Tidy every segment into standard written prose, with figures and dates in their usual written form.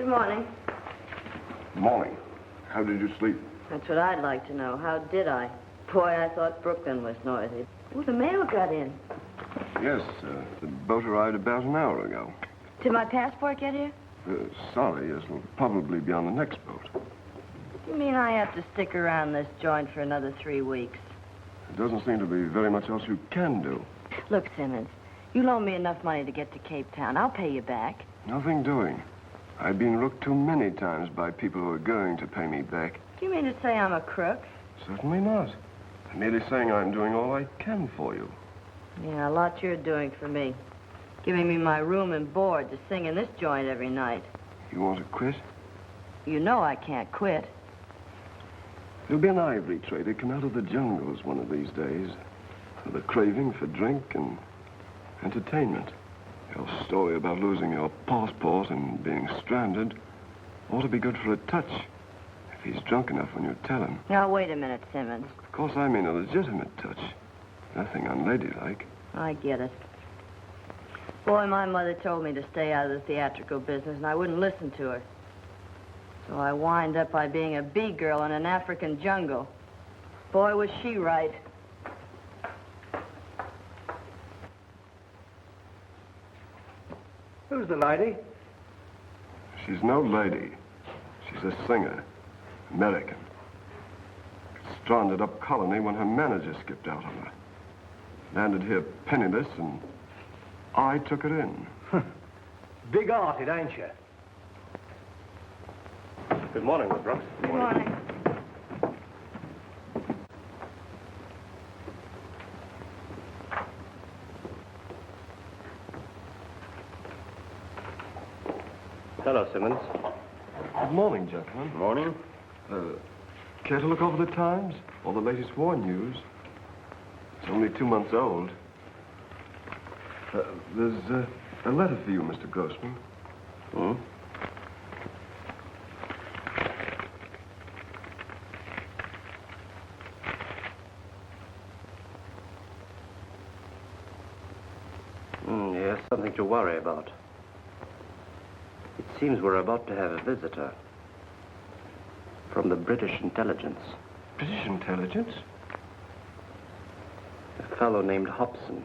morning. Morning. How did you sleep? That's what I'd like to know. How did I? Boy, I thought Brooklyn was noisy. Oh, the mail got in. Yes, the boat arrived about an hour ago. Did my passport get here? Sorry, yes, it'll probably be on the next boat. You mean I have to stick around this joint for another 3 weeks? There doesn't seem to be very much else you can do. Look, Simmons, you loan me enough money to get to Cape Town. I'll pay you back. Nothing doing. I've been rooked too many times by people who are going to pay me back. Do you mean to say I'm a crook? Certainly not. I'm merely saying I'm doing all I can for you. Yeah, a lot you're doing for me. Giving me my room and board to sing in this joint every night. You want to quit? You know I can't quit. There'll be an ivory trader come out of the jungles one of these days with a craving for drink and entertainment. Your story about losing your passport and being stranded ought to be good for a touch if he's drunk enough when you tell him. Now, wait a minute, Simmons. Of course, I mean a legitimate touch. Nothing unladylike. I get it. Boy, my mother told me to stay out of the theatrical business, and I wouldn't listen to her. So I wind up by being a bee-girl in an African jungle. Boy, was she right. Who's the lady? She's no lady. She's a singer. American. Stranded up colony when her manager skipped out on her. Landed here penniless, and I took her in. Big-hearted, ain't you? Good morning, Miss Brooks. Good morning. Hello, Simmons. Good morning, gentlemen. Morning. Care to look over the Times? Or the latest war news? It's only 2 months old. There's a letter for you, Mr. Grossman. Hmm? Yes, something to worry about. It seems we're about to have a visitor from the British intelligence. British intelligence? A fellow named Hobson.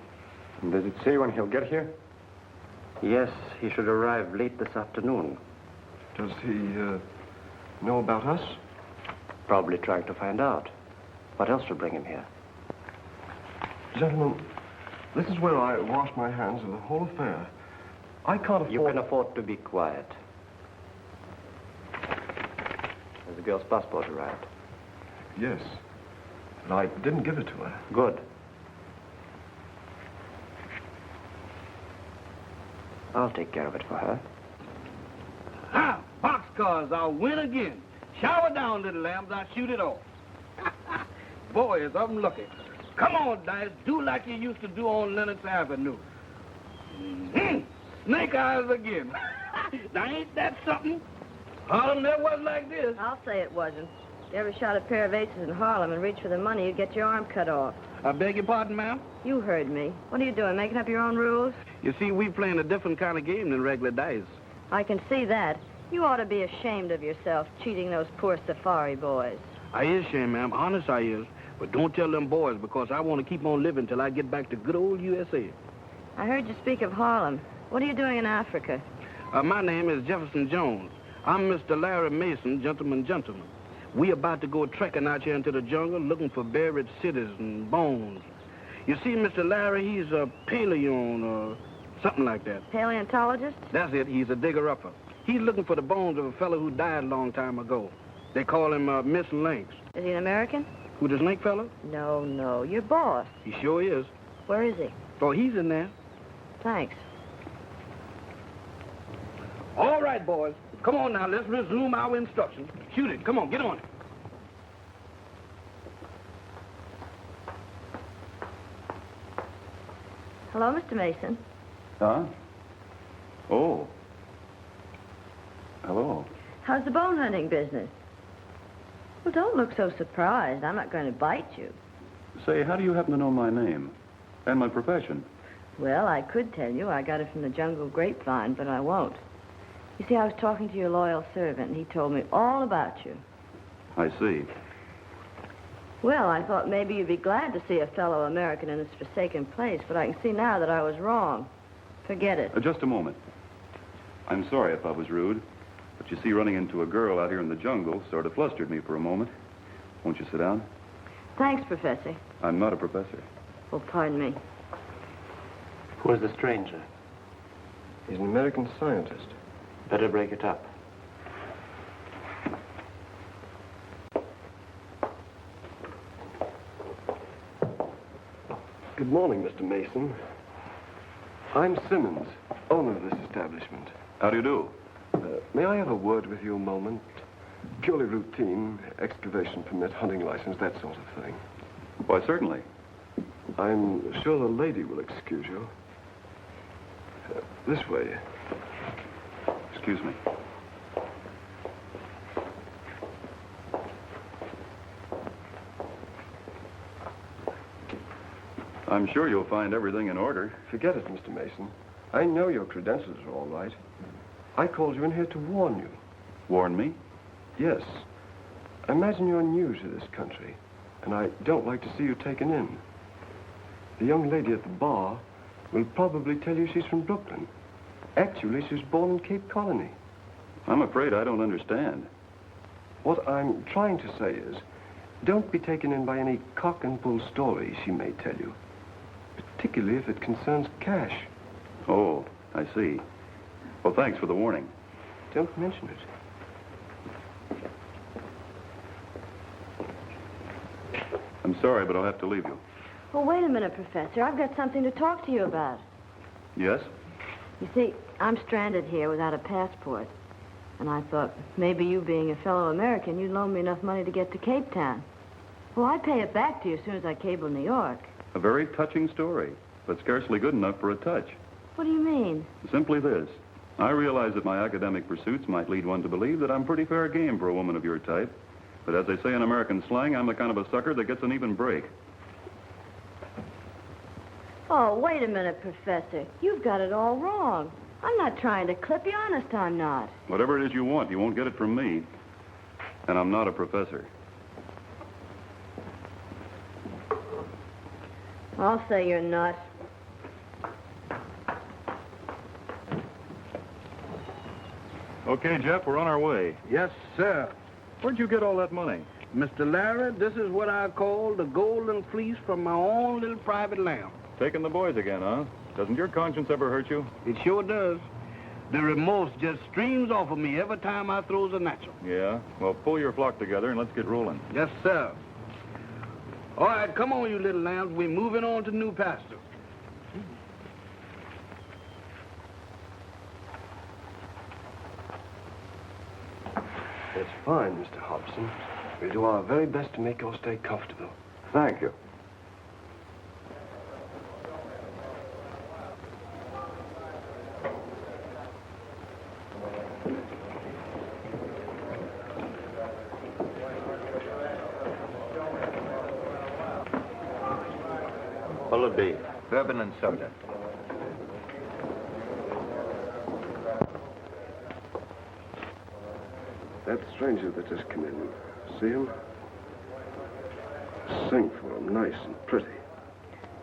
And does it say when he'll get here? Yes, he should arrive late this afternoon. Does he know about us? Probably trying to find out. What else would bring him here? Gentlemen, this is where I wash my hands of the whole affair. I can't afford... You can afford to be quiet. Has the girl's passport arrived? Yes. But I didn't give it to her. Good. I'll take care of it for her. Ah, boxcars, I'll win again. Shower down, little lambs, I'll shoot it off. Boy, is I'm lucky. Come on, Dice, do like you used to do on Lenox Avenue. Snake eyes again. Now, ain't that something? Harlem never was like this. I'll say it wasn't. If you ever shot a pair of aces in Harlem and reached for the money, you'd get your arm cut off. I beg your pardon, ma'am? You heard me. What are you doing, making up your own rules? You see, we playing a different kind of game than regular dice. I can see that. You ought to be ashamed of yourself, cheating those poor safari boys. I is ashamed, ma'am. Honest, I is. But don't tell them boys, because I want to keep on living till I get back to good old USA. I heard you speak of Harlem. What are you doing in Africa? My name is Jefferson Jones. I'm Mr. Larry Mason, gentleman. We about to go trekking out here into the jungle looking for buried cities and bones. You see, Mr. Larry, he's a paleon or something like that. Paleontologist? That's it. He's a digger-upper. He's looking for the bones of a fellow who died a long time ago. They call him Missing Links. Is he an American? Who, the snake fellow? No, your boss. He sure is. Where is he? Oh, he's in there. Thanks. All right, boys. Come on now, let's resume our instructions. Shoot it. Come on, get on it. Hello, Mr. Mason. Huh? Oh. Hello. How's the bone hunting business? Well, don't look so surprised. I'm not going to bite you. Say, how do you happen to know my name? And my profession? Well, I could tell you. I got it from the jungle grapevine, but I won't. You see, I was talking to your loyal servant, and he told me all about you. I see. Well, I thought maybe you'd be glad to see a fellow American in this forsaken place, but I can see now that I was wrong. Forget it. Just a moment. I'm sorry if I was rude, but you see, running into a girl out here in the jungle sort of flustered me for a moment. Won't you sit down? Thanks, Professor. I'm not a professor. Oh, pardon me. Who is the stranger? He's an American scientist. Better break it up. Good morning, Mr. Mason. I'm Simmons, owner of this establishment. How do you do? May I have a word with you a moment? Purely routine, excavation permit, hunting license, that sort of thing. Why, certainly. I'm sure the lady will excuse you. This way. Excuse me. I'm sure you'll find everything in order. Forget it, Mr. Mason. I know your credentials are all right. I called you in here to warn you. Warn me? Yes. I imagine you're new to this country, and I don't like to see you taken in. The young lady at the bar will probably tell you she's from Brooklyn. Actually, she was born in Cape Colony. I'm afraid I don't understand. What I'm trying to say is, don't be taken in by any cock and bull story she may tell you, particularly if it concerns cash. Oh, I see. Well, thanks for the warning. Don't mention it. I'm sorry, but I'll have to leave you. Well, wait a minute, Professor. I've got something to talk to you about. Yes? You see, I'm stranded here without a passport. And I thought, maybe you being a fellow American, you'd loan me enough money to get to Cape Town. Well, I'd pay it back to you as soon as I cable New York. A very touching story, but scarcely good enough for a touch. What do you mean? Simply this. I realize that my academic pursuits might lead one to believe that I'm pretty fair game for a woman of your type. But as they say in American slang, I'm the kind of a sucker that gets an even break. Oh, wait a minute, Professor. You've got it all wrong. I'm not trying to clip you. Honest, I'm not. Whatever it is you want, you won't get it from me. And I'm not a professor. I'll say you're not. Okay, Jeff, we're on our way. Yes, sir. Where'd you get all that money? Mr. Larry, this is what I call the golden fleece from my own little private lamb. Taking the boys again, huh? Doesn't your conscience ever hurt you? It sure does. The remorse just streams off of me every time I throws a natural. Yeah? Well, pull your flock together and let's get rolling. Yes, sir. All right, come on, you little lambs. We're moving on to new pasture. That's fine, Mr. Hobson. We'll do our very best to make your stay comfortable. Thank you. What'll it be? Bourbon and soda. That stranger that just come in, see him? Sing for him, nice and pretty.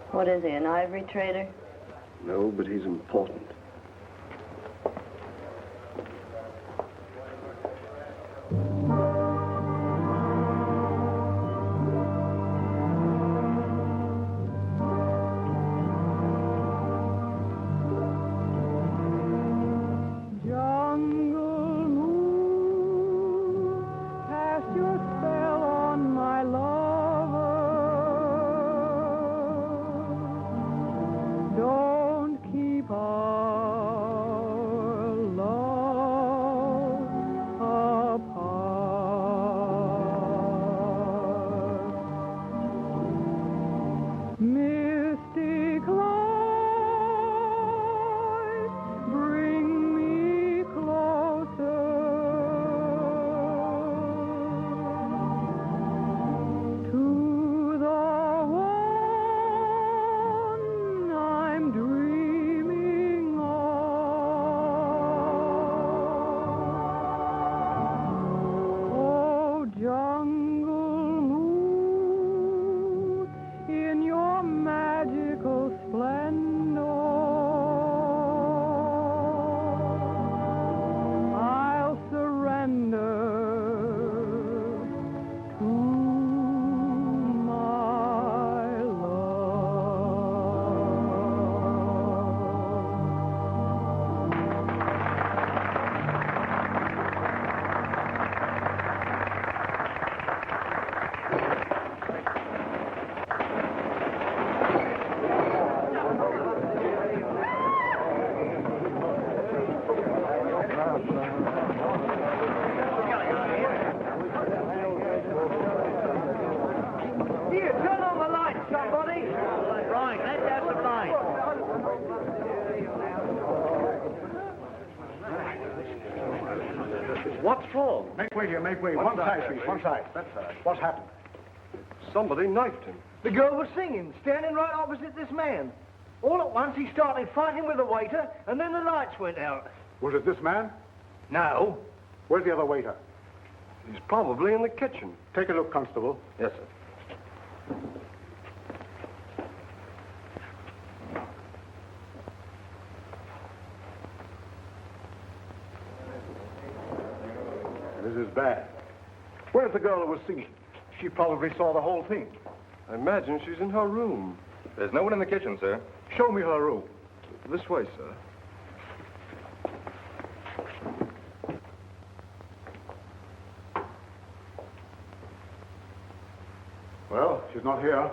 What is he, an ivory trader? No, but he's important. Don't keep on somebody? Right, let's have some light. What's wrong? Make way here, make way. One side, please, one side. That side. What's happened? Somebody knifed him. The girl was singing, standing right opposite this man. All at once, he started fighting with the waiter, and then the lights went out. Was it this man? No. Where's the other waiter? He's probably in the kitchen. Take a look, Constable. Yes, sir. This is bad. Where's the girl who was singing? She probably saw the whole thing. I imagine she's in her room. There's no one in the kitchen, sir. Show me her room. This way, sir. Well, she's not here.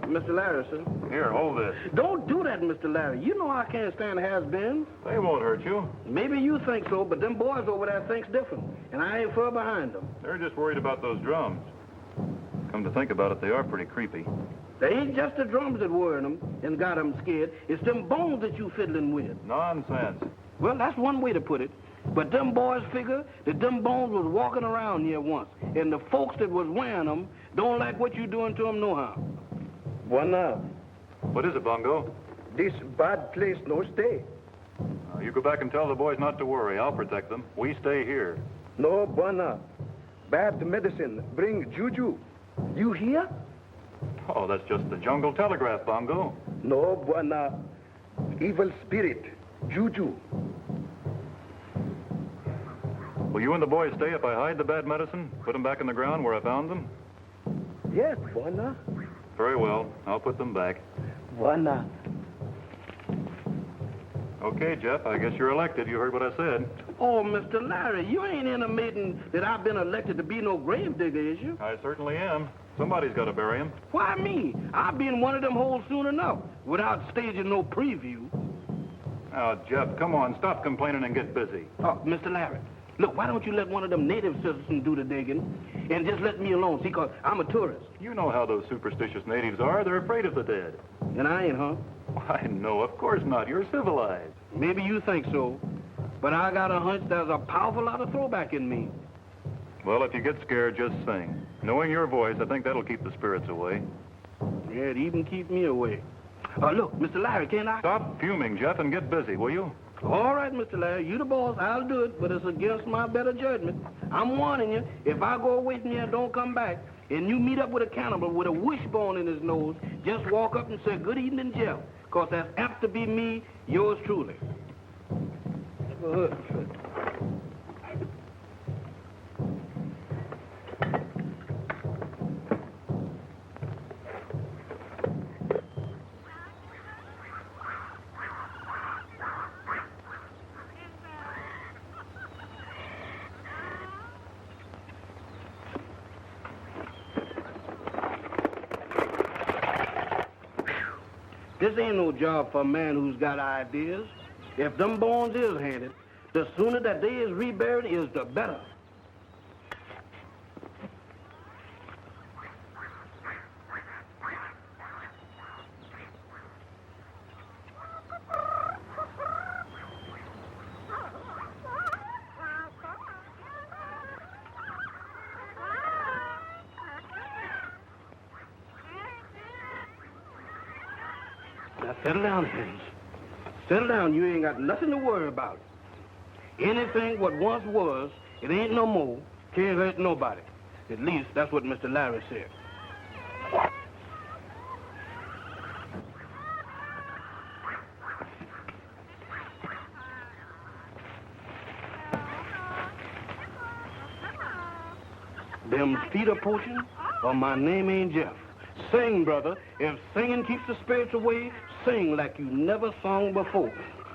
Mr. Larry, sir. Here, hold this. Don't do that, Mr. Larry. You know I can't stand has-beens. They won't hurt you. Maybe you think so, but them boys over there thinks different, and I ain't far behind them. They're just worried about those drums. Come to think about it, they are pretty creepy. They ain't just the drums that worry them and got them scared. It's them bones that you fiddling with. Nonsense. Well, that's one way to put it. But them boys figure that them bones was walking around here once, and the folks that was wearing them don't like what you doing to them no how. Buona, What is it, Bongo? this bad place no stay. You go back and tell the boys not to worry. I'll protect them. We stay here. No, buona. Bad medicine bring juju. You hear? Oh, that's just the jungle telegraph, Bongo. No, buona. Evil spirit, juju. Will you and the boys stay if I hide the bad medicine? Put them back in the ground where I found them? Yes, buona. Very well. I'll put them back. Buona. Okay, Jeff, I guess you're elected. You heard what I said. Oh, Mr. Larry, you ain't intimating that I've been elected to be no grave digger, is you? I certainly am. Somebody's got to bury him. Why me? I'll be in one of them holes soon enough, without staging no preview. Now, Jeff, come on. Stop complaining and get busy. Oh, Mr. Larry, look, why don't you let one of them native citizens do the digging and just let me alone, see, 'cause I'm a tourist. You know how those superstitious natives are. They're afraid of the dead. And I ain't, huh? Why, no, of course not. You're civilized. Maybe you think so, but I got a hunch there's a powerful lot of throwback in me. Well, if you get scared, just sing. Knowing your voice, I think that'll keep the spirits away. Yeah, it even keep me away. Look, Mr. Larry, can't I? Stop fuming, Jeff, and get busy, will you? All right, Mr. Larry, you the boss. I'll do it, but it's against my better judgment. I'm warning you, if I go away from here and don't come back, and you meet up with a cannibal with a wishbone in his nose, just walk up and say, "Good evening, Jeff," 'cause that's apt to be me, yours truly. This ain't no job for a man who's got ideas. If them bones is handed, the sooner that they is reburied is the better. Now, settle down, Hayes. Settle down. You ain't got nothing to worry about. Anything what once was, it ain't no more. Can't hurt nobody. At least, that's what Mr. Larry said. Them feet are poaching, or my name ain't Jeff. Sing, brother. If singing keeps the spirits away, sing like you never sung before.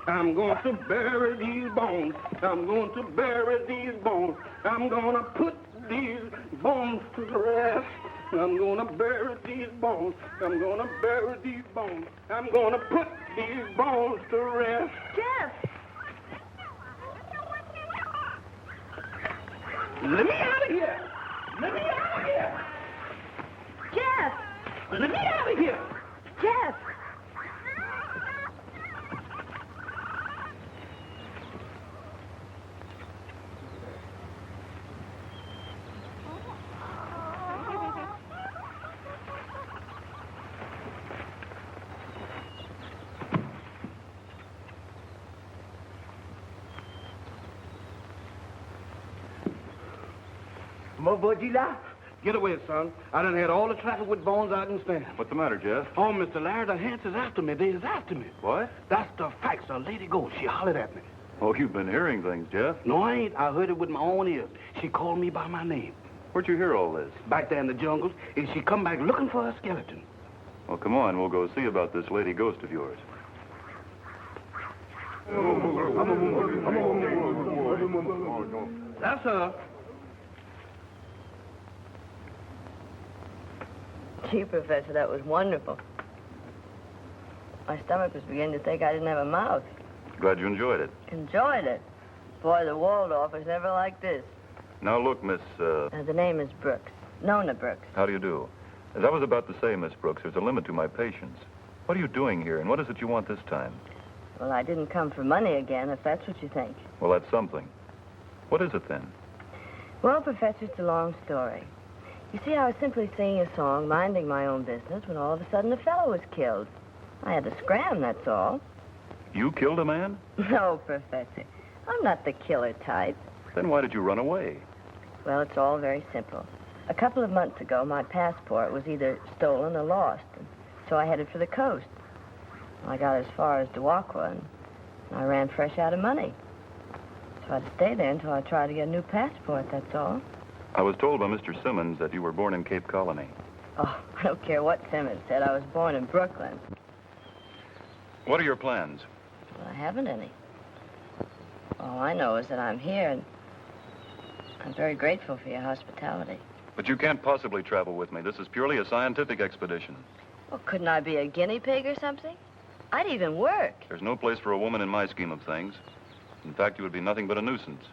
I'm going to bury these bones. I'm going to bury these bones. I'm going to put these bones to rest. I'm going to bury these bones. I'm going to bury these bones. I'm going to put these bones to rest. Jeff! Let me out of here! Let me out of here! Jeff! Let me out of here! Jeff! Get away, son. I done had all the traffic with bones I can stand. What's the matter, Jeff? Oh, Mr. Larry, the Hants is after me. They is after me. What? That's the facts. A lady ghost. She hollered at me. Oh, you've been hearing things, Jeff. No, I ain't. I heard it with my own ears. She called me by my name. Where'd you hear all this? Back there in the jungles, and she come back looking for a skeleton. Well, come on. We'll go see about this lady ghost of yours. That's her. Gee, Professor, that was wonderful. My stomach was beginning to think I didn't have a mouth. Glad you enjoyed it. Enjoyed it. Boy, the Waldorf was never like this. Now, look, Miss, The name is Brooks. Nona Brooks. how do you do? As I was about to say, Miss Brooks, there's a limit to my patience. What are you doing here, and what is it you want this time? Well, I didn't come for money again, if that's what you think. Well, that's something. What is it, then? Well, Professor, it's a long story. You see, I was simply singing a song, minding my own business, when all of a sudden a fellow was killed. I had to scram, that's all. You killed a man? No, Professor. I'm not the killer type. Then why did you run away? Well, it's all very simple. A couple of months ago, my passport was either stolen or lost, and so I headed for the coast. I got as far as Dewakwa, and I ran fresh out of money. So I had to stay there until I tried to get a new passport, that's all. I was told by Mr. Simmons that you were born in Cape Colony. Oh, I don't care what Simmons said. I was born in Brooklyn. What are your plans? Well, I haven't any. All I know is that I'm here, and I'm very grateful for your hospitality. But you can't possibly travel with me. This is purely a scientific expedition. Well, couldn't I be a guinea pig or something? I'd even work. There's no place for a woman in my scheme of things. In fact, you would be nothing but a nuisance.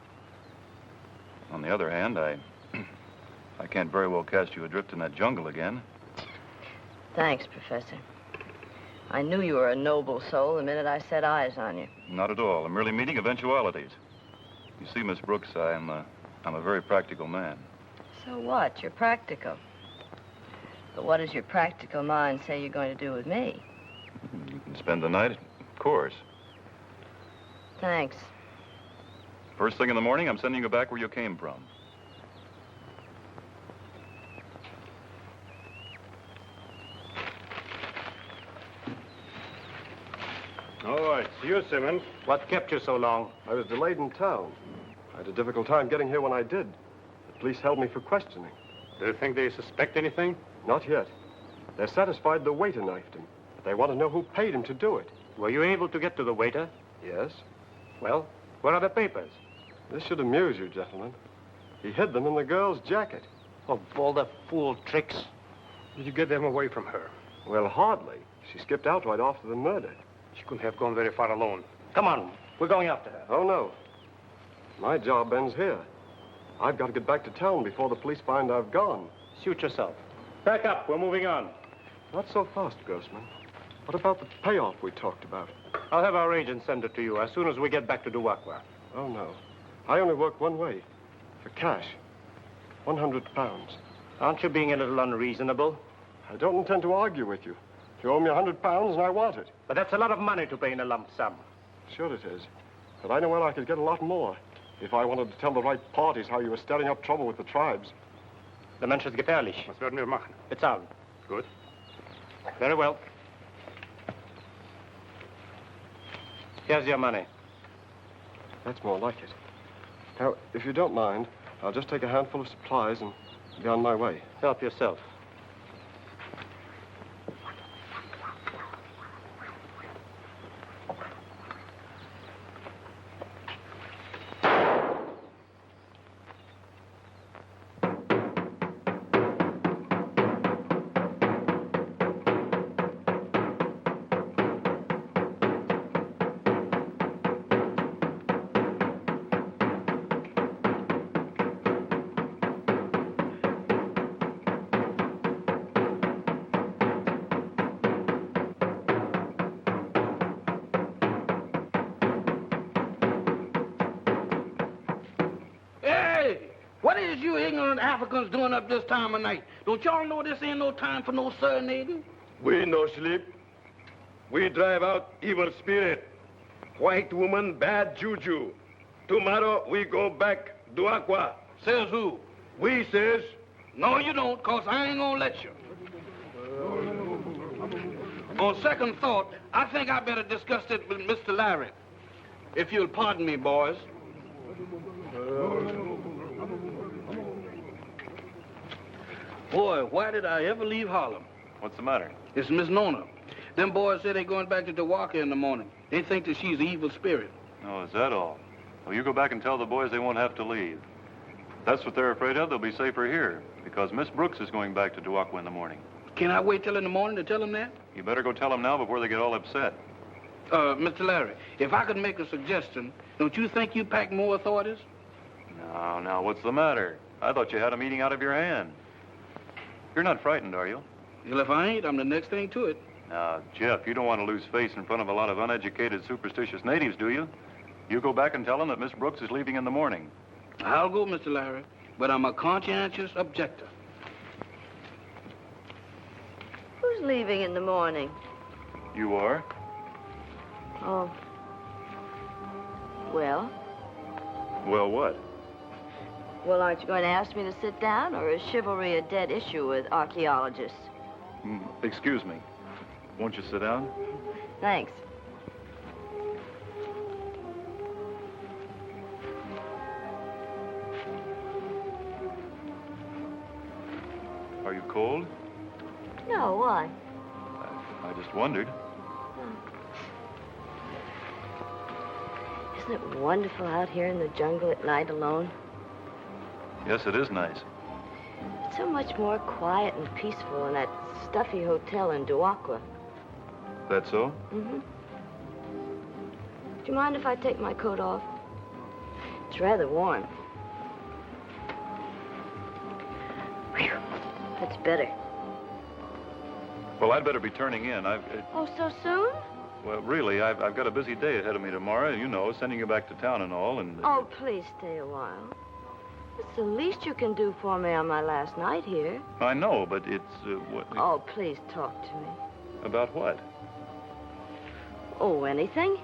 On the other hand, I can't very well cast you adrift in that jungle again. Thanks, Professor. I knew you were a noble soul the minute I set eyes on you. Not at all. I'm merely meeting eventualities. You see, Miss Brooks, I'm a very practical man. So what? You're practical. But what does your practical mind say you're going to do with me? You can spend the night, of course. Thanks. First thing in the morning, I'm sending you back where you came from. All right, see you, Simmons. What kept you so long? I was delayed in town. I had a difficult time getting here when I did. The police held me for questioning. Do you think they suspect anything? Not yet. They're satisfied the waiter knifed him, but they want to know who paid him to do it. Were you able to get to the waiter? Yes? Well, where are the papers? This should amuse you, gentlemen. He hid them in the girl's jacket. Of all the fool tricks. Did you get them away from her? Well, hardly. She skipped out right after the murder. She couldn't have gone very far alone. Come on, we're going after her. Oh, no. My job ends here. I've got to get back to town before the police find I've gone. Suit yourself. Back up, we're moving on. Not so fast, Grossman. What about the payoff we talked about? I'll have our agent send it to you as soon as we get back to Dewakwa. Oh, no. I only work one way. For cash. 100 pounds. Aren't you being a little unreasonable? I don't intend to argue with you. You owe me £100 and I want it. But that's a lot of money to pay in a lump sum. Sure it is. But I know where I could get a lot more if I wanted to tell the right parties how you were stirring up trouble with the tribes. Der Mensch ist gefährlich. Was werden wir machen? Bezahlen. Gut. Very well. Here's your money. That's more like it. Now, if you don't mind, I'll just take a handful of supplies and be on my way. Help yourself. What is you ignorant Africans doing up this time of night? Don't y'all know this ain't no time for no serenading? We no sleep. We drive out evil spirit. White woman, bad juju. Tomorrow we go back Duakwa. Says who? We says. No, you don't, cause I ain't gonna let you. On second thought, I think I better discuss it with Mr. Larry. If you'll pardon me, boys. Boy, why did I ever leave Harlem? What's the matter? It's Miss Nona. Them boys say they're going back to Dewaka in the morning. They think that she's an evil spirit. Oh, is that all? Well, you go back and tell the boys they won't have to leave. If that's what they're afraid of, they'll be safer here, because Miss Brooks is going back to Dewaka in the morning. Can I wait till in the morning to tell them that? You better go tell them now before they get all upset. Mr. Larry, if I could make a suggestion, don't you think you pack more authorities? Now, what's the matter? I thought you had a meeting out of your hand. You're not frightened, are you? Well, if I ain't, I'm the next thing to it. Now, Jeff, you don't want to lose face in front of a lot of uneducated, superstitious natives, do you? You go back and tell them that Miss Brooks is leaving in the morning. I'll go, Mr. Larry, but I'm a conscientious objector. Who's leaving in the morning? You are? Oh. Well? Well, what? Well, aren't you going to ask me to sit down, or is chivalry a dead issue with archaeologists? Excuse me. Won't you sit down? Thanks. Are you cold? No, why? I just wondered. Isn't it wonderful out here in the jungle at night alone? Yes, it is nice. It's so much more quiet and peaceful in that stuffy hotel in Dewaka. That so? Mm-hmm. Do you mind if I take my coat off? It's rather warm. Whew. That's better. Well, I'd better be turning in. Oh, so soon? Well, really, I've got a busy day ahead of me tomorrow, you know, sending you back to town and all, and... Oh, please stay a while. It's the least you can do for me on my last night here. I know, but it's, what... Oh, please talk to me. About what? Oh, anything.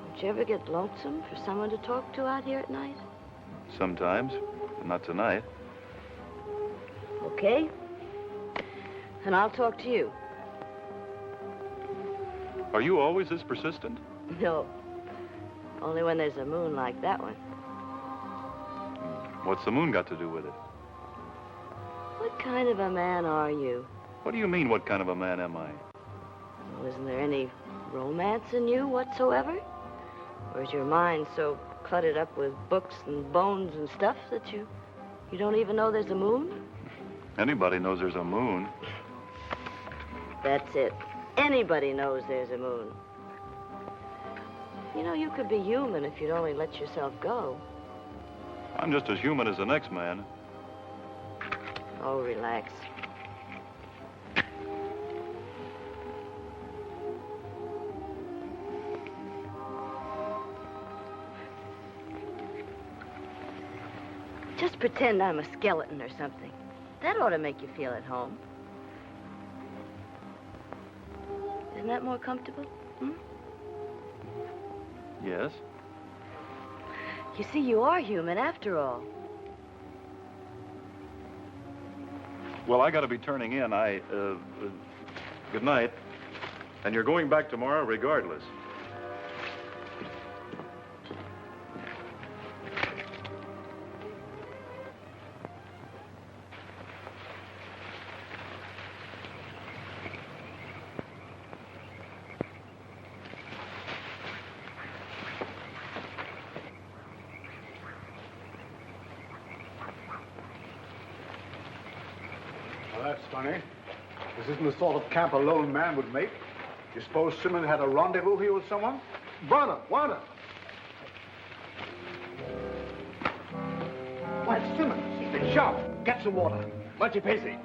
Don't you ever get lonesome for someone to talk to out here at night? Sometimes, but not tonight. Okay. And I'll talk to you. Are you always this persistent? No. Only when there's a moon like that one. What's the moon got to do with it? What kind of a man are you? What do you mean, what kind of a man am I? Well, isn't there any romance in you whatsoever? Or is your mind so cluttered up with books and bones and stuff that you don't even know there's a moon? Anybody knows there's a moon. That's it. Anybody knows there's a moon. You know, you could be human if you'd only let yourself go. I'm just as human as the next man. Oh, relax. Just pretend I'm a skeleton or something. That ought to make you feel at home. Isn't that more comfortable? Yes? You see, you are human after all. Well, I got to be turning in. Good night. And you're going back tomorrow regardless. Well, that's funny. This isn't the sort of camp a lone man would make. You suppose Simmons had a rendezvous here with someone? Warner! Why, it's Simmons. He's been shot. Get some water. Multi-pacey.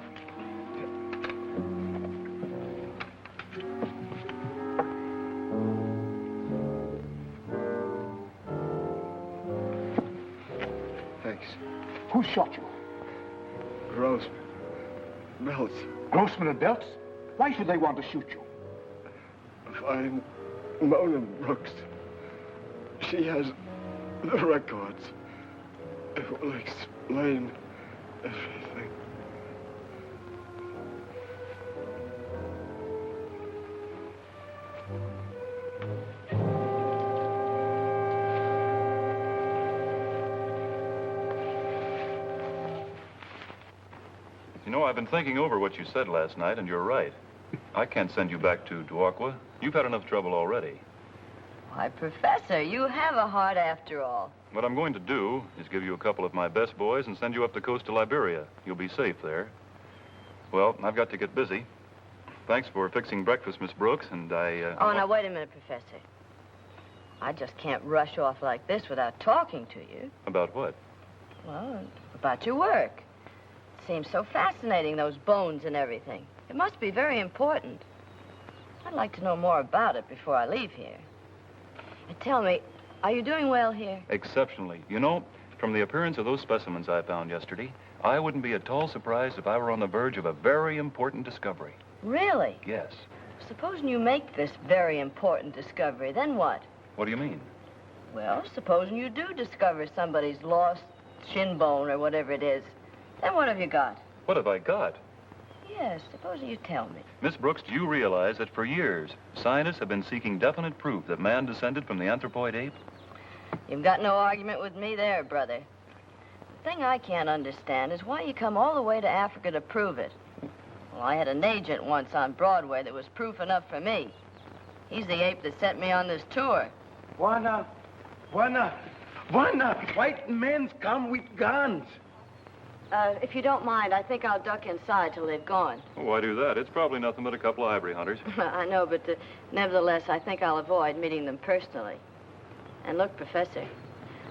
Thanks. Who shot you? Grossman. Belts. Grossman and Belts? Why should they want to shoot you? Find Mona Brooks. She has the records. It will explain everything. You know, I've been thinking over what you said last night, and you're right. I can't send you back to Duakwa. You've had enough trouble already. Why, Professor, you have a heart after all. What I'm going to do is give you a couple of my best boys and send you up the coast to Liberia. You'll be safe there. Well, I've got to get busy. Thanks for fixing breakfast, Miss Brooks, and Oh, now, wait a minute, Professor. I just can't rush off like this without talking to you. About what? Well, about your work. It seems so fascinating, those bones and everything. It must be very important. I'd like to know more about it before I leave here. And tell me, are you doing well here? Exceptionally. You know, from the appearance of those specimens I found yesterday, I wouldn't be at all surprised if I were on the verge of a very important discovery. Really? Yes. Supposing you make this very important discovery, then what? What do you mean? Well, supposing you do discover somebody's lost shin bone or whatever it is, then what have you got? What have I got? Yes, suppose you tell me. Miss Brooks, do you realize that for years, scientists have been seeking definite proof that man descended from the anthropoid ape? You've got no argument with me there, brother. The thing I can't understand is why you come all the way to Africa to prove it. Well, I had an agent once on Broadway that was proof enough for me. He's the ape that sent me on this tour. Why not? Why not? Why not? White men's come with guns. If you don't mind, I think I'll duck inside till they've gone. Oh, why do that? It's probably nothing but a couple of ivory hunters. I know, but nevertheless, I think I'll avoid meeting them personally. And look, Professor,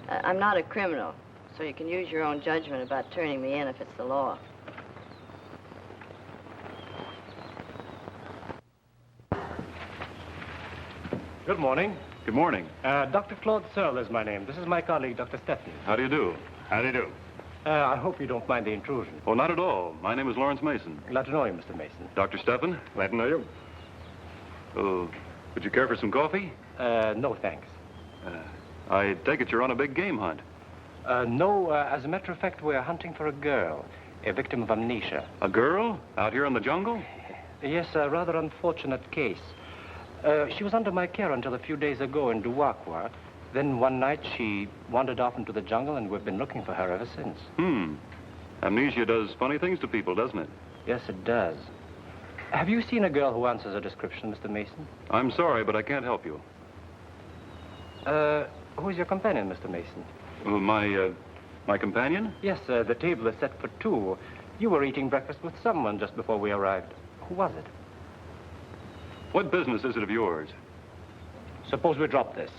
I'm not a criminal, so you can use your own judgment about turning me in if it's the law. Good morning. Good morning. Dr. Claude Searle is my name. This is my colleague, Dr. Stepney. How do you do? How do you do? I hope you don't mind the intrusion. Oh, not at all. My name is Lawrence Mason. Glad to know you, Mr. Mason. Dr. Steffen? Glad to know you. Oh, would you care for some coffee? No, thanks. I take it you're on a big game hunt. No, as a matter of fact, we're hunting for a girl, a victim of amnesia. A girl? Out here in the jungle? Yes, a rather unfortunate case. She was under my care until a few days ago in Duakwa. Then one night she wandered off into the jungle, and we've been looking for her ever since. Amnesia does funny things to people, doesn't it? Yes, it does. Have you seen a girl who answers a description, Mr. Mason? I'm sorry, but I can't help you. Who's your companion, Mr. Mason? My companion? Yes, the table is set for two. You were eating breakfast with someone just before we arrived. Who was it? What business is it of yours? Suppose we drop this.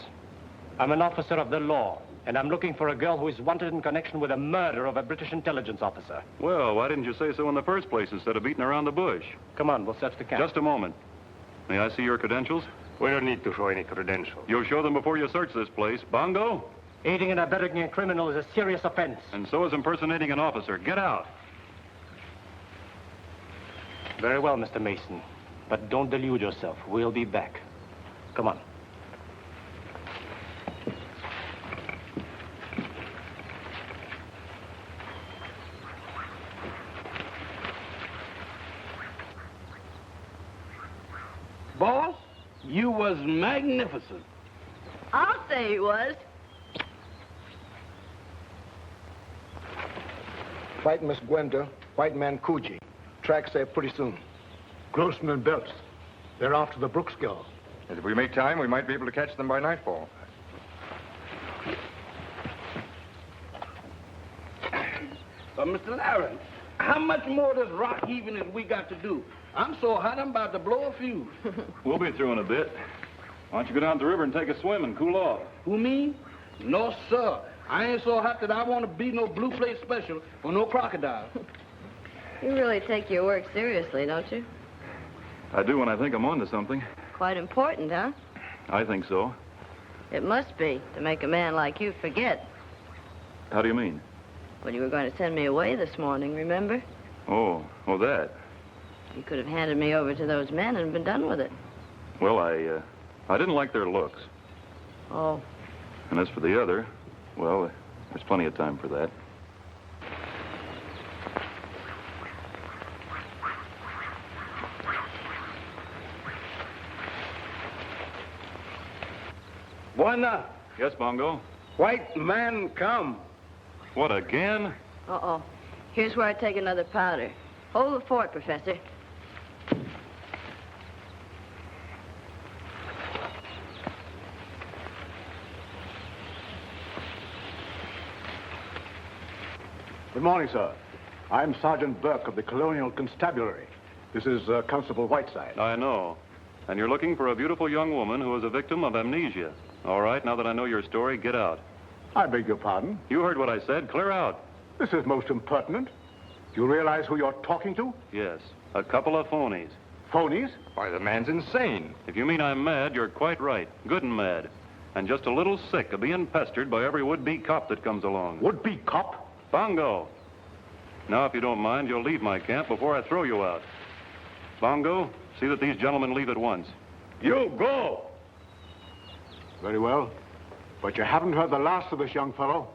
I'm an officer of the law, and I'm looking for a girl who is wanted in connection with the murder of a British intelligence officer. Well, why didn't you say so in the first place instead of beating around the bush? Come on, we'll search the camp. Just a moment. May I see your credentials? We don't need to show any credentials. You'll show them before you search this place. Bongo? Aiding and abetting a criminal is a serious offense. And so is impersonating an officer. Get out. Very well, Mr. Mason. But don't delude yourself. We'll be back. Come on. Boss, you was magnificent. I'll say he was. White Miss Gwenda, white man Coogee. Tracks there pretty soon. Grossman and Belts. They're after the Brooks girl. If we make time, we might be able to catch them by nightfall. Mr. Larry, how much more of this rock heaving as we got to do? I'm so hot, I'm about to blow a fuse. We'll be through in a bit. Why don't you go down to the river and take a swim and cool off? Who, me? No, sir. I ain't so hot that I want to be no blue plate special or no crocodile. You really take your work seriously, don't you? I do when I think I'm onto something. Quite important, huh? I think so. It must be, to make a man like you forget. How do you mean? Well, you were going to send me away this morning, remember? Oh, that. You could have handed me over to those men and been done with it. Well, I didn't like their looks. Oh. And as for the other, well, there's plenty of time for that. Buena. Yes, Bongo? White man come. What, again? Uh-oh. Here's where I take another powder. Hold the fort, Professor. Good morning, sir. I'm Sergeant Burke of the Colonial Constabulary. This is Constable Whiteside. I know. And you're looking for a beautiful young woman who is a victim of amnesia. All right, now that I know your story, get out. I beg your pardon? You heard what I said. Clear out. This is most impertinent. Do you realize who you're talking to? Yes, a couple of phonies. Phonies? Why, the man's insane. If you mean I'm mad, you're quite right. Good and mad. And just a little sick of being pestered by every would-be cop that comes along. Would-be cop? Bongo. Now, if you don't mind, you'll leave my camp before I throw you out. Bongo, see that these gentlemen leave at once. You go! Very well. But you haven't heard the last of this young fellow.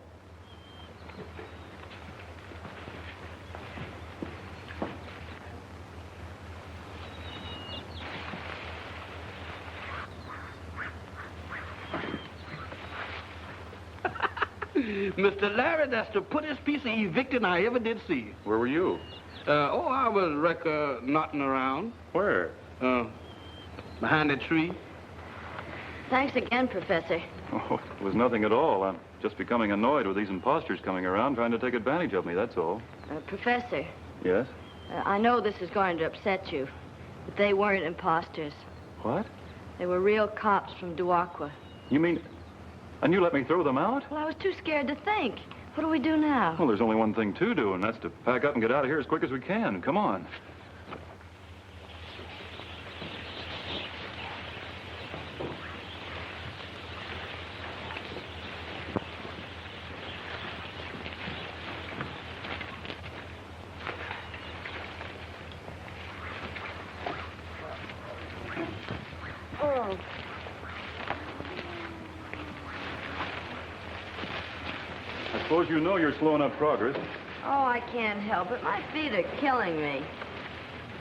Mr. Larry, that's the prettiest piece of evicting I ever did see. Where were you? I was knotting around. Where? Behind a tree. Thanks again, Professor. Oh, it was nothing at all. I'm just becoming annoyed with these imposters coming around trying to take advantage of me, that's all. Professor. Yes? I know this is going to upset you, but they weren't imposters. What? They were real cops from Duakwa. You mean... And you let me throw them out? Well, I was too scared to think. What do we do now? Well, there's only one thing to do, and that's to pack up and get out of here as quick as we can. Come on. Oh. I suppose you know you're slowing up progress. Oh, I can't help it. My feet are killing me.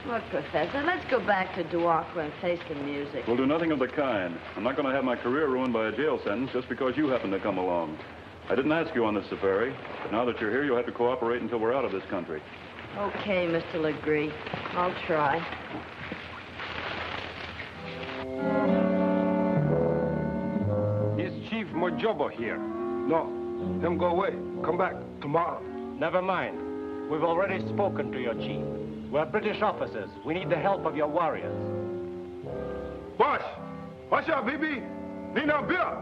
Look, Professor, let's go back to Duakwa and face the music. We'll do nothing of the kind. I'm not going to have my career ruined by a jail sentence just because you happen to come along. I didn't ask you on this safari, but now that you're here, you'll have to cooperate until we're out of this country. Okay, Mr. Legree. I'll try. Is Chief Mojobo here? No, him go away. Come back tomorrow. Never mind. We've already spoken to your chief. We're British officers. We need the help of your warriors. Boss, what's up, Bibi? Nina Bia,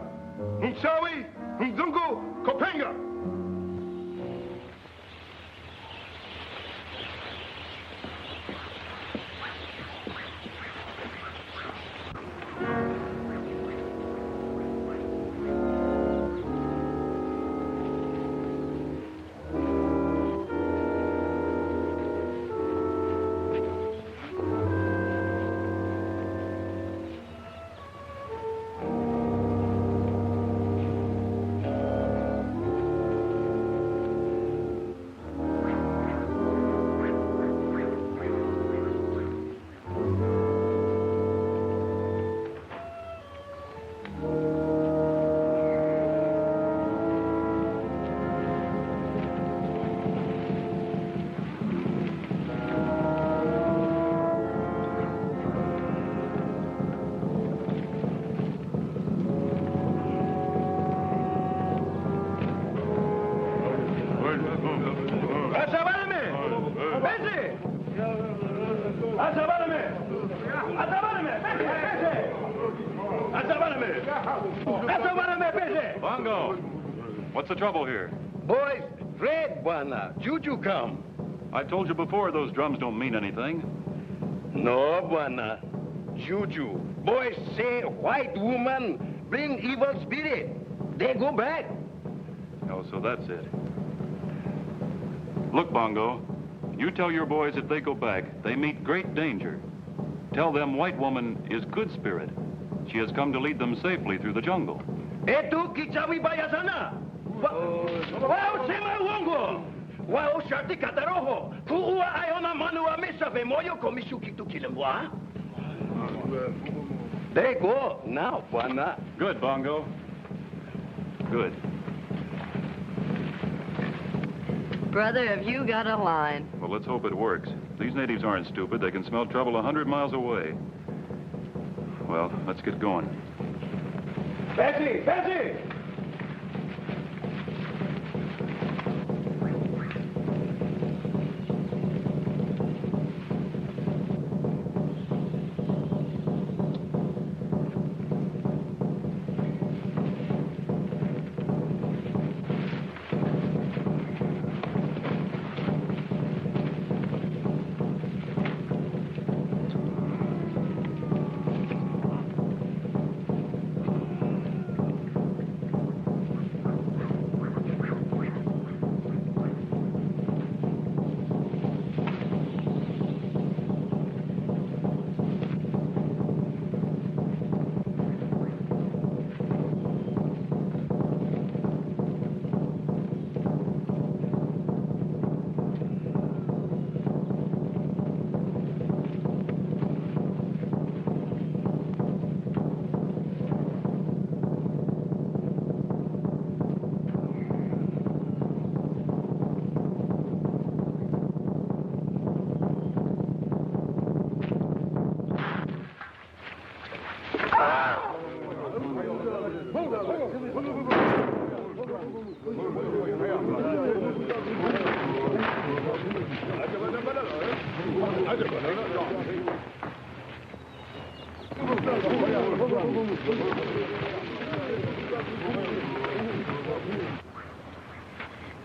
Nchawi, Nzungu, Kopenga. Bongo, what's the trouble here? Boys, Fred, Buana. Juju come. I told you before, those drums don't mean anything. No, Buana. Juju. Boys say white woman bring evil spirit. They go back. Oh, so that's it. Look, Bongo, you tell your boys if they go back, they meet great danger. Tell them white woman is good spirit. She has come to lead them safely through the jungle. Etu kichawi bayasana. Wow, sema wongo. Wow, shati kataroho. Kuua ayona manua mesa vemoyo komishu kitu kilemwa. They go now, Buana. Good, Bongo. Good. Brother, have you got a line? Well, let's hope it works. These natives aren't stupid. They can smell trouble 100 miles away. Well, let's get going. Bessie! Bessie!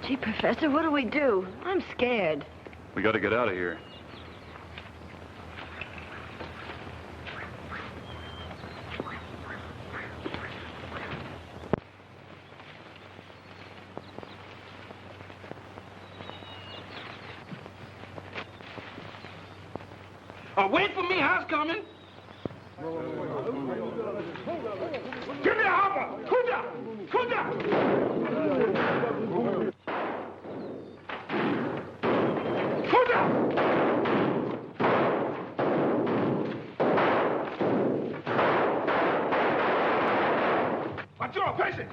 Gee, Professor, what do we do? I'm scared. We got to get out of here. Wait for me, house coming. Give me a hopper. Kuja! Kuja! Kuja! What's your patient?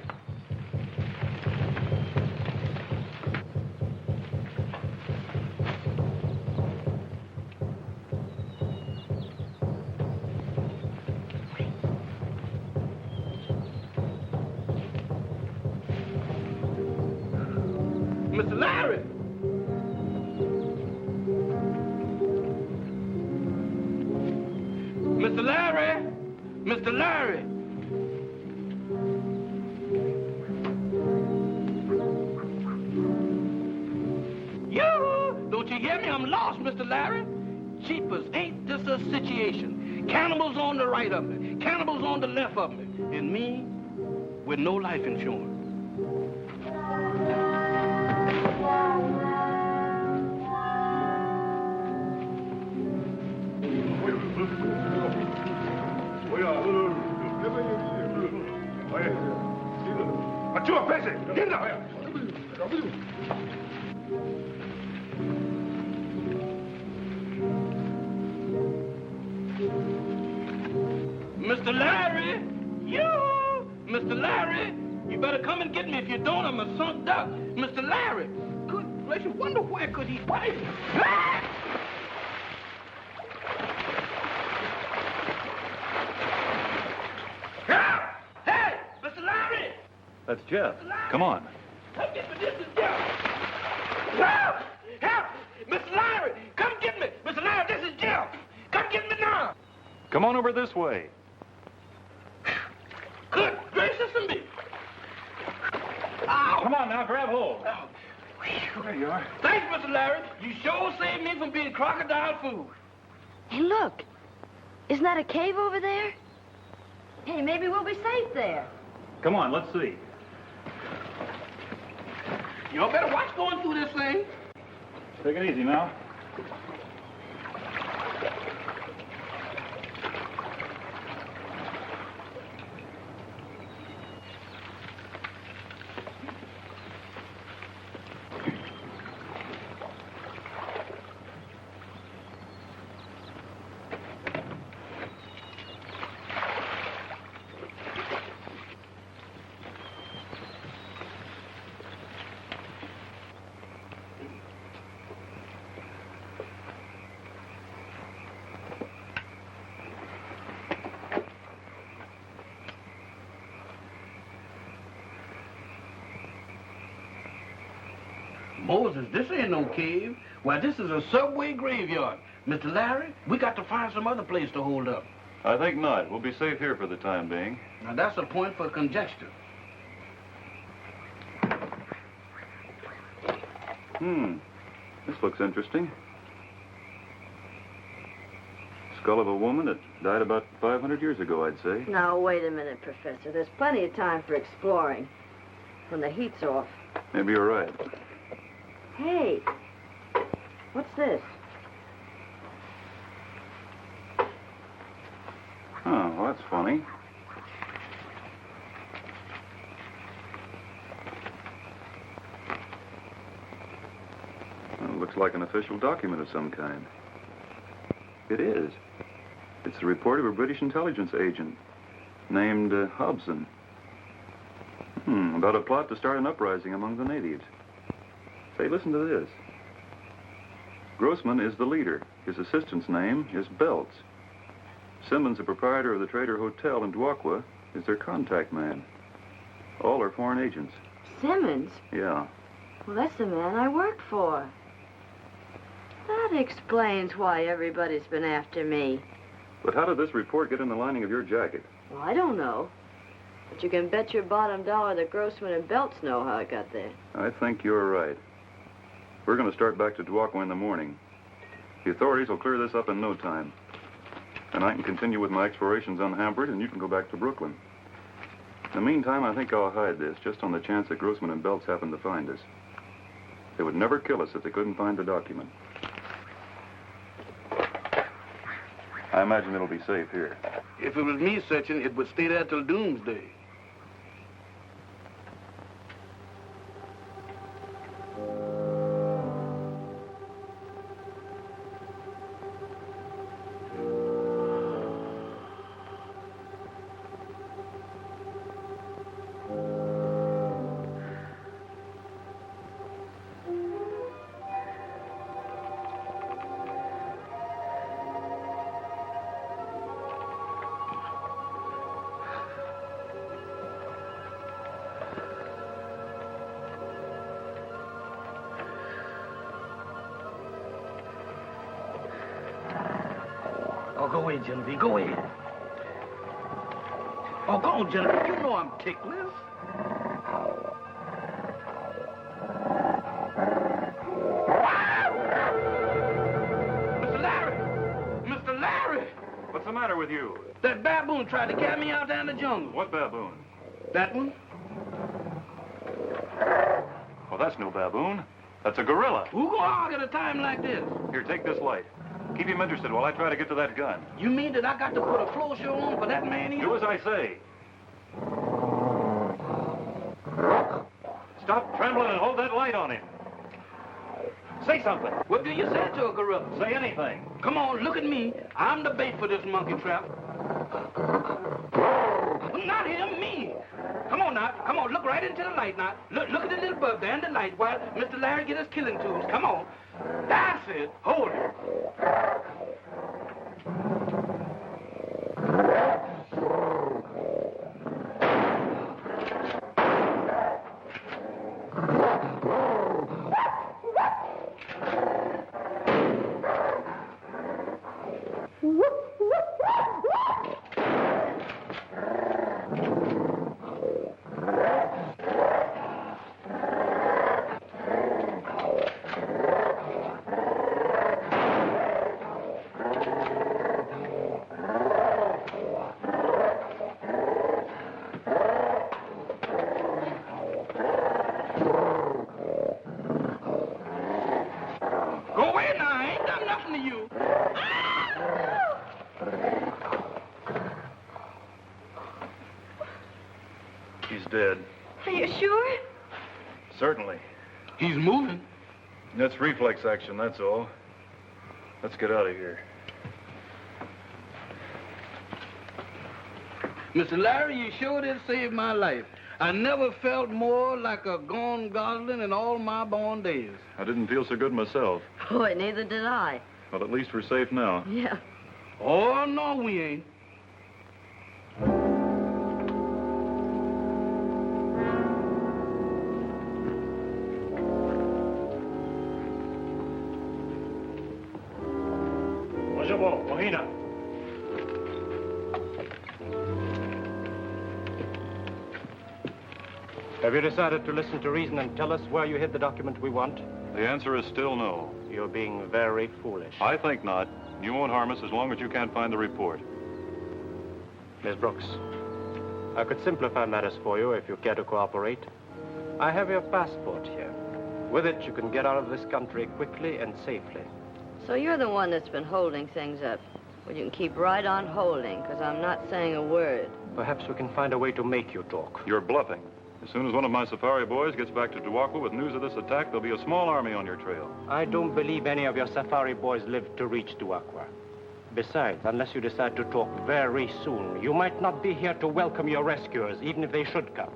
Mr. Larry! Mr. Larry! Mr. Larry! Yoo-hoo! Don't you hear me? I'm lost, Mr. Larry. Jeepers, ain't this a situation? Cannibals on the right of me, cannibals on the left of me, and me with no life insurance. Mr. Larry! You! Mr. Larry! You better come and get me. If you don't, I'm a sunk duck. Mr. Larry! Good gracious, wonder where could he fight? Hey! Mr. Larry! That's Jeff. Come on. Come get me. This is Jeff. Help! Help! Mr. Larry! Come get me! Mr. Larry, this is Jeff! Come get me now! Come on over this way. Good Come on now, grab hold. There you are. Thanks, Mr. Larry. You sure saved me from being crocodile food. Hey, look. Isn't that a cave over there? Hey, maybe we'll be safe there. Come on, let's see. Y'all better watch going through this thing. Take it easy now. Moses, this ain't no cave. Why, this is a subway graveyard. Mr. Larry, we got to find some other place to hold up. I think not. We'll be safe here for the time being. Now, that's a point for conjecture. This looks interesting. Skull of a woman that died about 500 years ago, I'd say. Now, wait a minute, Professor. There's plenty of time for exploring when the heat's off. Maybe you're right. Hey, what's this? Oh, well, that's funny. Well, it looks like an official document of some kind. It is. It's the report of a British intelligence agent named Hobson. About a plot to start an uprising among the natives. Say, listen to this. Grossman is the leader. His assistant's name is Belts. Simmons, the proprietor of the Trader Hotel in Duakwa, is their contact man. All are foreign agents. Simmons? Yeah. Well, that's the man I work for. That explains why everybody's been after me. But how did this report get in the lining of your jacket? Well, I don't know. But you can bet your bottom dollar that Grossman and Belts know how it got there. I think you're right. We're going to start back to Duakwa in the morning. The authorities will clear this up in no time. And I can continue with my explorations unhampered, and you can go back to Brooklyn. In the meantime, I think I'll hide this, just on the chance that Grossman and Belts happen to find us. They would never kill us if they couldn't find the document. I imagine it'll be safe here. If it was me searching, it would stay there till doomsday. Oh, go ahead, Genevieve. Go ahead. Oh, go on, Genevieve. You know I'm ticklish. Mr. Larry! Mr. Larry! What's the matter with you? That baboon tried to carry me out there in the jungle. What baboon? That one? Oh, that's no baboon. That's a gorilla. Who go hog at a time like this? Here, take this light. Keep him interested while I try to get to that gun. You mean that I got to put a floor show on for that man here? Do as I say. Stop trembling and hold that light on him. Say something. What do you say to a gorilla? Say anything. Come on, look at me. I'm the bait for this monkey trap. Not him, me. Come on now. Come on, look right into the light now. Look at the little bulb there in the light while Mr. Larry get his killing tools. Come on. That's it. Hold it. he's dead. Are you sure? Certainly. He's moving. That's reflex action, that's all. Let's get out of here. Mr. Larry, you sure did save my life. I never felt more like a gone gosling in all my born days. I didn't feel so good myself. Boy, neither did I. Well, at least we're safe now. Yeah. Oh, no, we ain't. Ocho, Ojina. Have you decided to listen to reason and tell us where you hid the document we want? The answer is still no. You're being very foolish. I think not. You won't harm us as long as you can't find the report. Miss Brooks, I could simplify matters for you if you care to cooperate. I have your passport here. With it, you can get out of this country quickly and safely. So you're the one that's been holding things up. Well, you can keep right on holding, because I'm not saying a word. Perhaps we can find a way to make you talk. You're bluffing. As soon as one of my safari boys gets back to Duwakwa with news of this attack, there'll be a small army on your trail. I don't believe any of your safari boys live to reach Duwakwa. Besides, unless you decide to talk very soon, you might not be here to welcome your rescuers, even if they should come.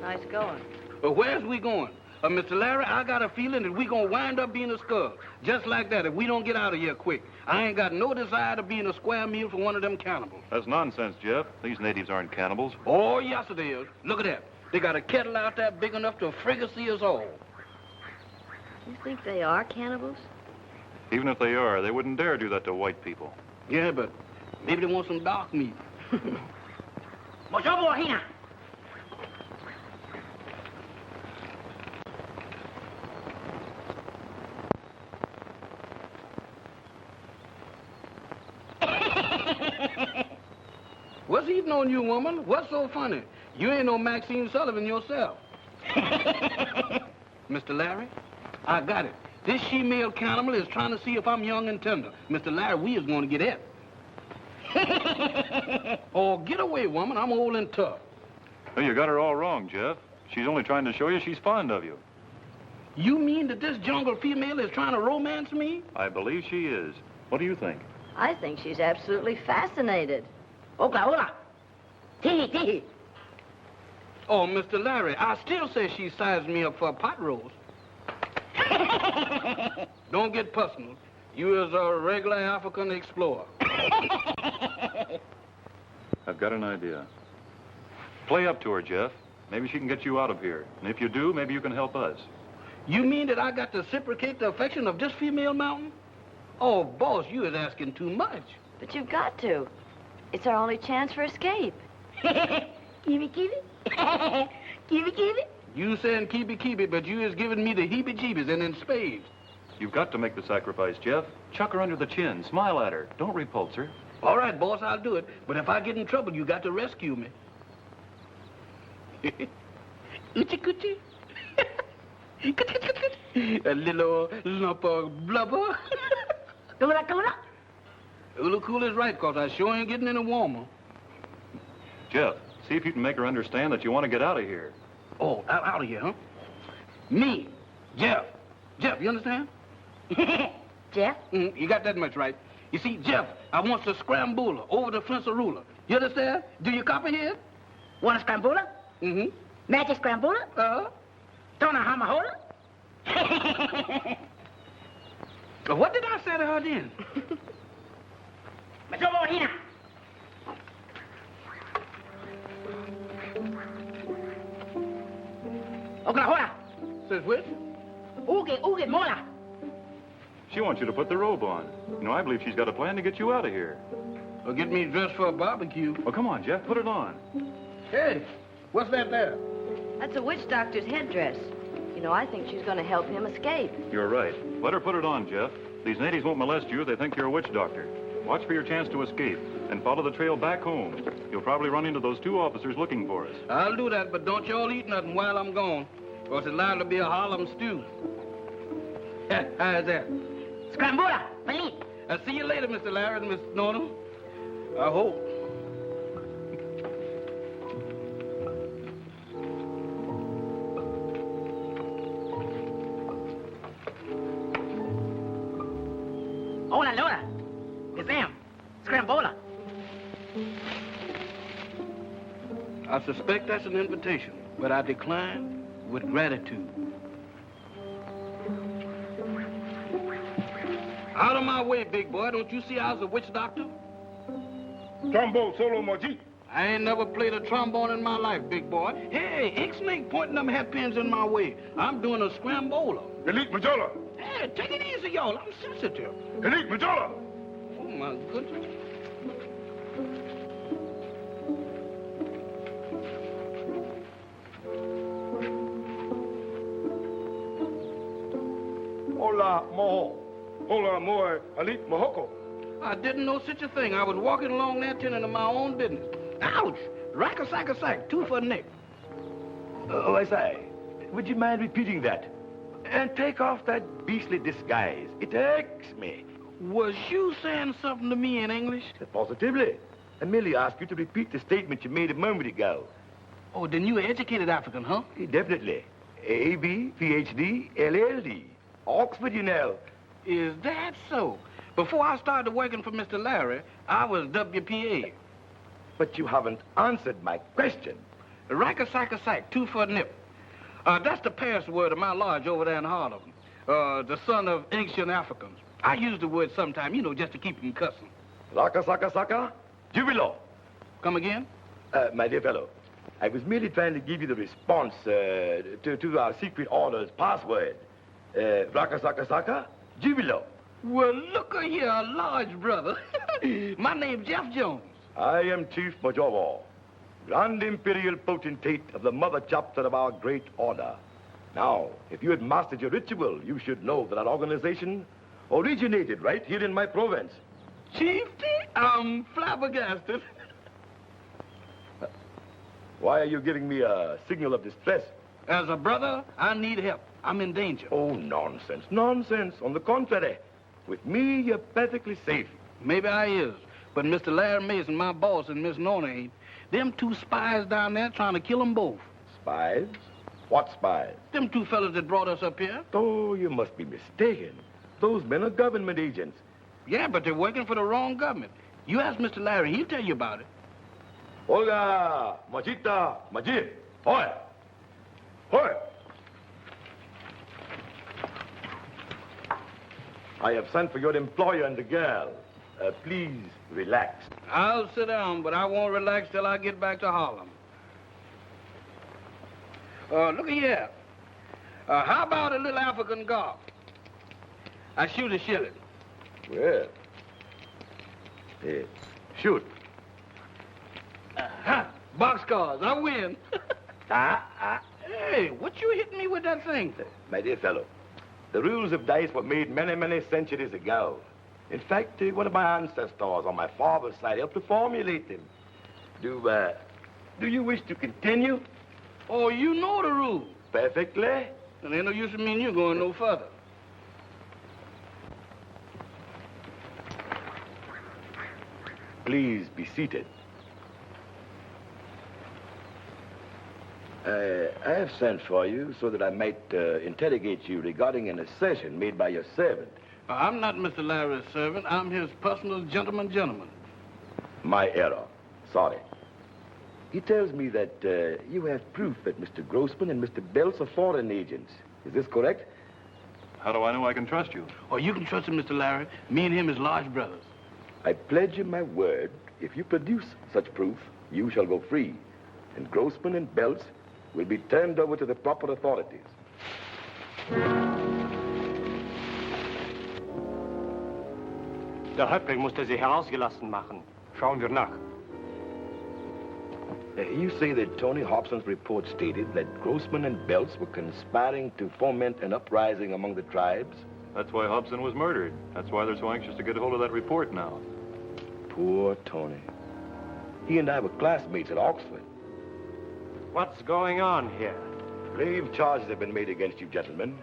Nice going. Well, where's we going? Mr. Larry, I got a feeling that we gonna wind up being a skull. Just like that, if we don't get out of here quick. I ain't got no desire to be in a square meal for one of them cannibals. That's nonsense, Jeff. These natives aren't cannibals. Oh, yes, it is. Look at that. They got a kettle out there big enough to fricassee us all. You think they are cannibals? Even if they are, they wouldn't dare do that to white people. Yeah, but maybe they want some dark meat. Mojobo, Ojina. What's eating on you, woman? What's so funny? You ain't no Maxine Sullivan yourself. Mr. Larry, I got it. This she-male cannibal is trying to see if I'm young and tender. Mr. Larry, we is going to get it. Oh, get away, woman. I'm old and tough. Well, you got her all wrong, Jeff. She's only trying to show you she's fond of you. You mean that this jungle female is trying to romance me? I believe she is. What do you think? I think she's absolutely fascinated. Oka, hola. Tee, tee. Oh, Mr. Larry, I still say she sized me up for a pot roast. Don't get personal. You is a regular African explorer. I've got an idea. Play up to her, Jeff. Maybe she can get you out of here. And if you do, maybe you can help us. You mean that I got to reciprocate the affection of this female mountain? Oh, boss, you is asking too much. But you've got to. It's our only chance for escape. Kiwi, kiwi. Kiwi, kiwi. You saying keepy, but you is giving me the heebie-jeebies and in spades. You've got to make the sacrifice, Jeff. Chuck her under the chin. Smile at her. Don't repulse her. All right, boss, I'll do it. But if I get in trouble, you got to rescue me. Oochie-coochie. A little lump of blubber. Kula, kula. Ulu cool is right, because I sure ain't getting any warmer. Jeff, see if you can make her understand that you want to get out of here. Oh, out of here, huh? Me, Jeff. Jeff, you understand? Jeff? You got that much right. You see, Jeff, I want to scramble over the fence of ruler. You understand? Do you copy here? Want a scrambuler? Mm-hmm. Magic scrambuler? Tona hamahola? What did I say to her then? Majobo, Ojina. Oklahoma. Says which? Uge, mola. She wants you to put the robe on. You know, I believe she's got a plan to get you out of here. Or get me dressed for a barbecue. Well, come on, Jeff, put it on. Hey, what's that there? That's a witch doctor's headdress. You know, I think she's going to help him escape. You're right. Let her put it on, Jeff. These natives won't molest you if they think you're a witch doctor. Watch for your chance to escape and follow the trail back home. You'll probably run into those two officers looking for us. I'll do that, but don't y'all eat nothing while I'm gone, or it's liable to be a Harlem stew. How's that? Scrambula, Felipe. I'll see you later, Mr. Larry and Miss Norton. I hope. Hola, Laura. It's them. Scrambola. I suspect that's an invitation, but I decline with gratitude. Out of my way, big boy. Don't you see I was a witch doctor? Trombone solo moji. I ain't never played a trombone in my life, big boy. Hey, Ink-Snake pointing them hairpins in my way. I'm doing a scrambola. Elite Majola. Hey, take it easy, y'all. I'm sensitive. Elite Majola. Oh, my goodness. Hola, moho. Hola, moe. Elite Mohoko. I didn't know such a thing. I was walking along there tending to my own business. Ouch! Rack-a-sack-a-sack, 2 for a nick. Oh, I say, would you mind repeating that? And take off that beastly disguise. It irks me. Was you saying something to me in English? Positively. I merely asked you to repeat the statement you made a moment ago. Oh, then you an educated African, huh? Definitely. A.B., Ph.D., L.L.D. Oxford, you know. Is that so? Before I started working for Mr. Larry, I was W.P.A. But you haven't answered my question. Rack-a-sack-a-sack, 2 for a nip. That's the password of my lodge over there in Harlem. The son of ancient Africans. I use the word sometime, you know, just to keep them cussing. Raka-saka-saka, jubilo. Come again? My dear fellow, I was merely trying to give you the response to our secret order's password. Raka-saka-saka, jubilo. Well, look here, large brother. My name's Jeff Jones. I am Chief Majobo, Grand Imperial Potentate of the Mother Chapter of our great order. Now, if you had mastered your ritual, you should know that our organization originated right here in my province. Chiefty, I'm flabbergasted. Why are you giving me a signal of distress? As a brother, I need help. I'm in danger. Oh, nonsense, nonsense. On the contrary, with me, you're perfectly safe. Maybe I is, but Mr. Larry Mason, my boss, and Miss Nona ain't. Them 2 spies down there trying to kill them both. Spies? What spies? Them 2 fellas that brought us up here. Oh, you must be mistaken. Those men are government agents. Yeah, but they're working for the wrong government. You ask Mr. Larry, he'll tell you about it. Olga, Majita, Majid, hoy! Hoy! I have sent for your employer and the girl. Please relax. I'll sit down, but I won't relax till I get back to Harlem. Look here. How about a little African golf? I shoot a shilling. Well, shoot. Boxcars, I win. Hey, what you hitting me with that thing? My dear fellow, the rules of dice were made many, many centuries ago. In fact, one of my ancestors on my father's side helped to formulate them. Do you wish to continue? Oh, you know the rules. Perfectly. Then ain't no use in me and you going no further. Please be seated. I have sent for you so that I might interrogate you regarding an assertion made by your servant. I'm not Mr. Larry's servant. I'm his personal gentleman. My error. Sorry. He tells me that you have proof that Mr. Grossman and Mr. Belts are foreign agents. Is this correct? How do I know I can trust you? Oh, you can trust him, Mr. Larry. Me and him is large brothers. I pledge you my word, if you produce such proof, you shall go free. And Grossman and Belts will be turned over to the proper authorities. Der Häuptling musste sie herausgelassen machen. Schauen wir nach. You say that Tony Hobson's report stated that Grossman and Belts were conspiring to foment an uprising among the tribes? That's why Hobson was murdered. That's why they're so anxious to get a hold of that report now. Poor Tony. He and I were classmates at Oxford. What's going on here? Grave charges have been made against you, gentlemen.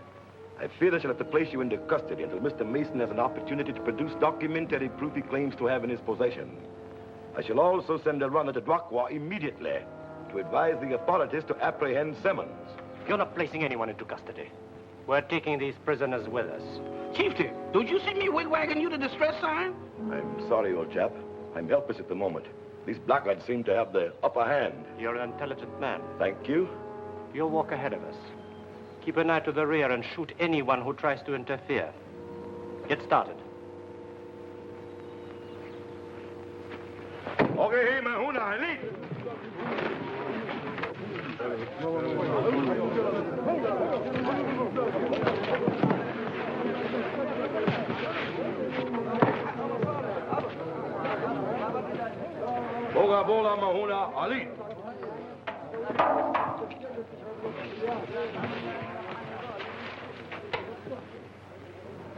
I fear I shall have to place you into custody until Mr. Mason has an opportunity to produce documentary proof he claims to have in his possession. I shall also send a runner to Dwakwa immediately to advise the authorities to apprehend Simmons. You're not placing anyone into custody. We're taking these prisoners with us. Chieftain, don't you see me wigwagging you the distress sign? I'm sorry, old chap. I'm helpless at the moment. These blackguards seem to have the upper hand. You're an intelligent man. Thank you. You'll walk ahead of us. Keep an eye to the rear and shoot anyone who tries to interfere. Get started. Okay, mahuna, elite. Boga bola mahuna, ali.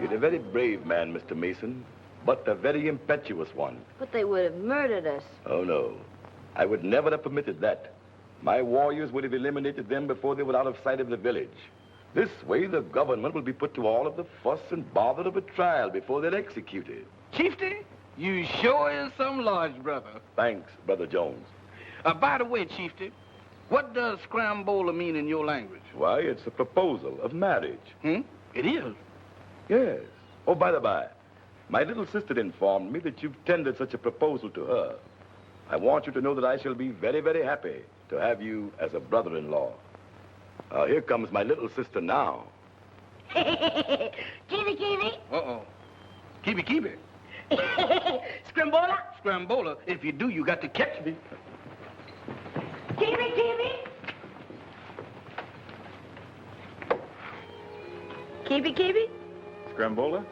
You're a very brave man, Mr. Mason, but a very impetuous one. But they would have murdered us. Oh, no. I would never have permitted that. My warriors would have eliminated them before they were out of sight of the village. This way, the government will be put to all of the fuss and bother of a trial before they're executed. Chieftain, you sure is some large brother. Thanks, Brother Jones. By the way, Chieftain, what does scrambola mean in your language? Why, it's a proposal of marriage. It is? Yes. Oh, by the by, my little sister informed me that you've tendered such a proposal to her. I want you to know that I shall be very, very happy to have you as a brother-in-law. Here comes my little sister now. Kiwi, kiwi. Uh-oh. Kiwi. Scrambola. Scrambola. If you do, you got to catch me. Kiwi, kiwi. Kiwi, kiwi? Scrambola?